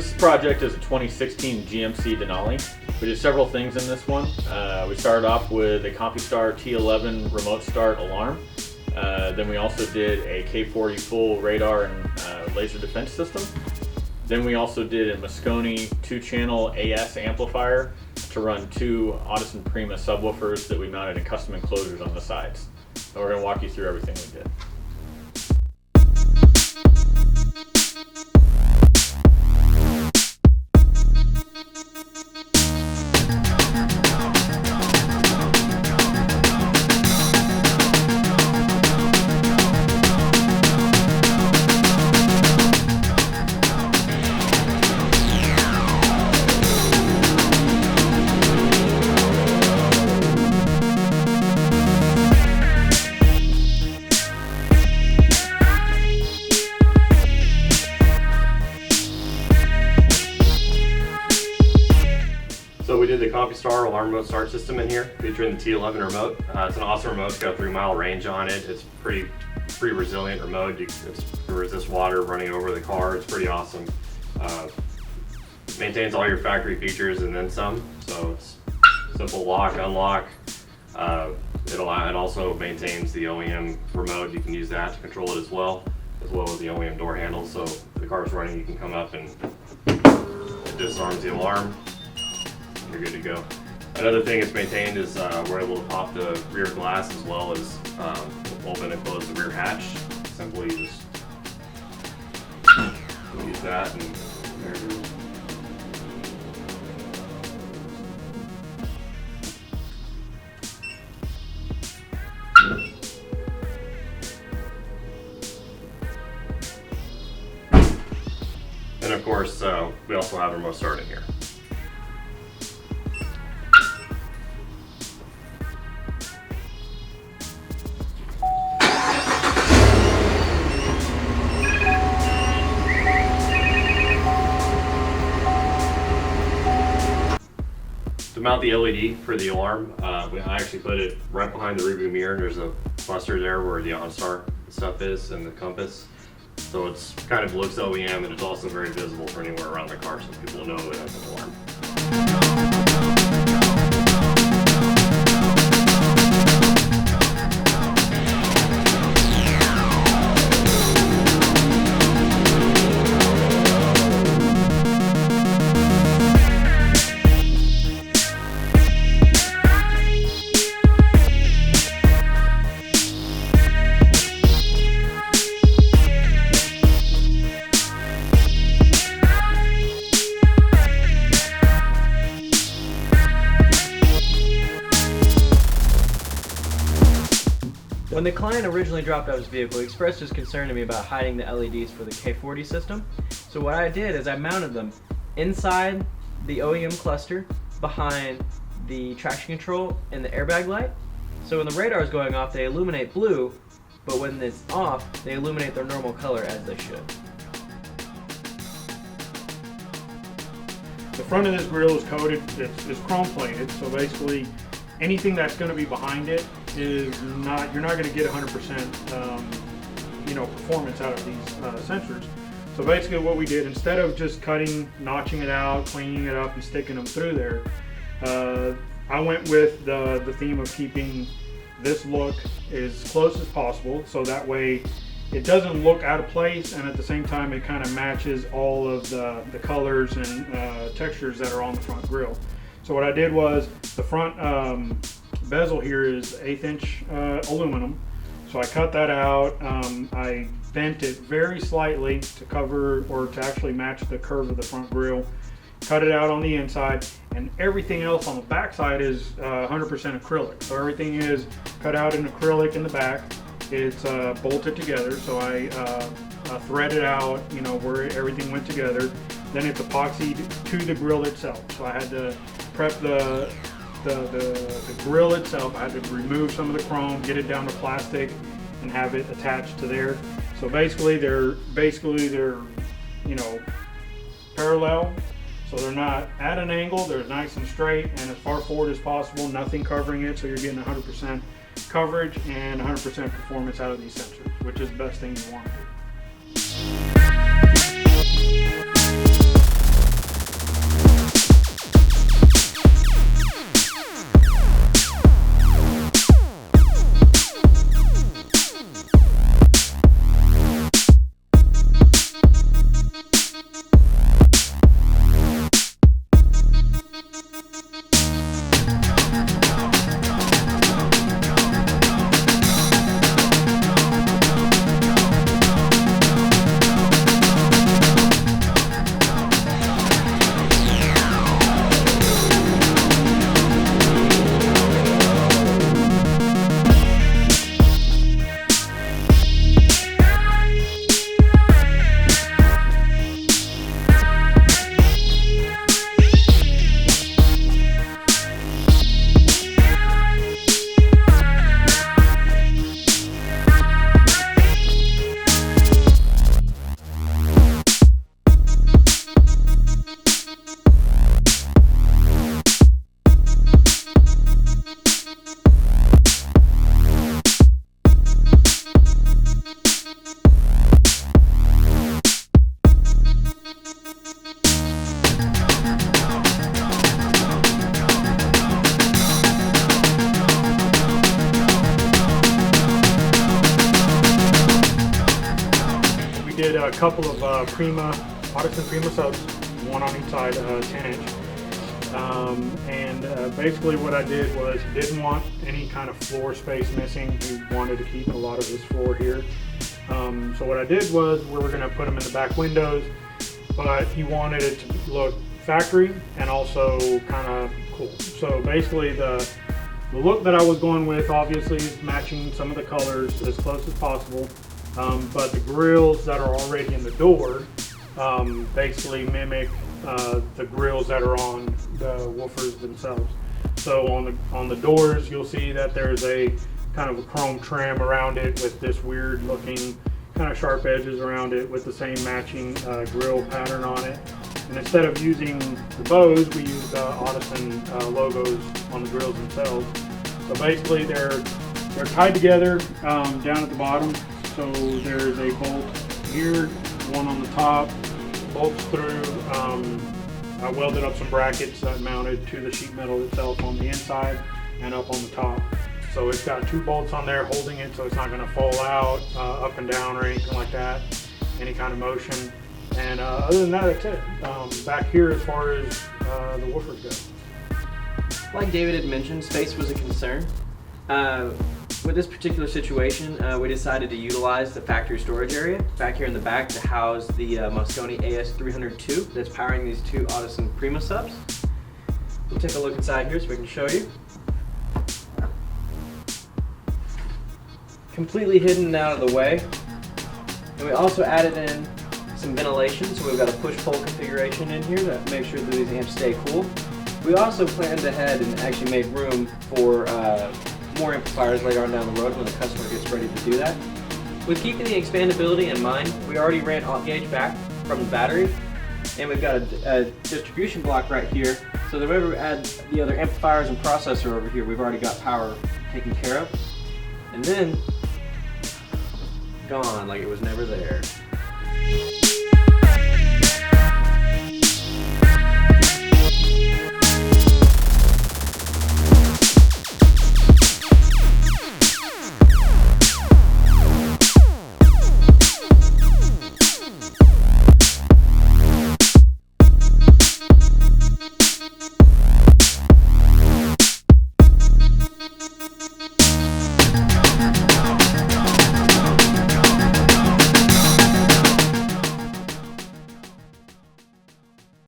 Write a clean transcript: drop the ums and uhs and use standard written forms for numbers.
This project is a 2016 GMC Denali. We did several things in this one. We started off with a Compustar T11 remote start alarm. Then we also did a K40 full radar and laser defense system. Then we also did a Moscone 2-channel AS amplifier to run 2 Audison Prima subwoofers that we mounted in custom enclosures on the sides. And we're going to walk you through everything we did. So we did the Compustar alarm remote start system in here, featuring the T11 remote. It's an awesome remote. It's got a 3-mile range on it. It's pretty resilient remote. It resists water running over the car. It's pretty awesome. Maintains all your factory features and then some. So it's simple lock, unlock. It also maintains the OEM remote. You can use that to control it as well as the OEM door handle. So if the car's running, you can come up and it disarms the alarm. You're good to go. Another thing it's maintained is we're able to pop the rear glass as well as open and close the rear hatch. Simply just use that and there it is. And of course, we also have a remote start in here. To mount the LED for the alarm, I actually put it right behind the rearview mirror, and there's a cluster there where the OnStar stuff is and the compass. So it's kind of looks OEM, and it's also very visible for anywhere around the car, so people know it has an alarm. When the client originally dropped out his vehicle, he expressed his concern to me about hiding the LEDs for the K40 system. So what I did is I mounted them inside the OEM cluster, behind the traction control and the airbag light. So when the radar is going off, they illuminate blue, but when it's off, they illuminate their normal color as they should. The front of this grille is coated, it's chrome plated, so basically anything that's going to be behind it is not, you're not going to get 100% performance out of these sensors. So basically what we did, instead of just cutting, notching it out, cleaning it up and sticking them through there, I went with the theme of keeping this look as close as possible, so that way it doesn't look out of place, and at the same time it kind of matches all of the colors and textures that are on the front grille. So what I did was, the front bezel here is 1/8 inch aluminum. So I cut that out. I bent it very slightly to cover, or to actually match the curve of the front grille. Cut it out on the inside, and everything else on the back side is 100% acrylic. So everything is cut out in acrylic in the back. It's bolted together. So I threaded out, where everything went together. Then it's epoxied to the grille itself. So I had to prep the grille itself. I had to remove some of the chrome, get it down to plastic, and have it attached to there. So basically they're parallel. So they're not at an angle, they're nice and straight and as far forward as possible, nothing covering it, so you're getting 100% coverage and 100% performance out of these sensors, which is the best thing you want to do. a couple of Audison Prima subs, one on each side, 10-inch. Basically what I did was he didn't want any kind of floor space missing. He wanted to keep a lot of his floor here. So what I did was we were going to put them in the back windows, but he wanted it to look factory and also kind of cool. So basically the look that I was going with obviously is matching some of the colors as close as possible, but the grills that are already in the door basically mimic the grills that are on the woofers themselves. So on the doors you'll see that there's a kind of a chrome trim around it with this weird looking kind of sharp edges around it with the same matching grill pattern on it. And instead of using the bows, we use Audison logos on the grills themselves. So basically they're tied together down at the bottom. So there's a bolt here, one on the top, bolts through. I welded up some brackets that mounted to the sheet metal itself on the inside and up on the top. So it's got 2 bolts on there holding it so it's not going to fall out up and down or anything like that, any kind of motion. And other than that, that's it. Back here as far as the woofers go. Like David had mentioned, space was a concern. With this particular situation, we decided to utilize the factory storage area back here in the back to house the Mosconi AS302 that's powering these 2 Audison Prima subs. We'll take a look inside here so we can show you. Completely hidden and out of the way. And we also added in some ventilation, so we've got a push-pull configuration in here to make sure that these amps stay cool. We also planned ahead and actually made room for more amplifiers later on down the road when the customer gets ready to do that. With keeping the expandability in mind, we already ran alt gauge back from the battery, and we've got a distribution block right here, so that whenever we add the other amplifiers and processor over here, we've already got power taken care of. And then, gone like it was never there.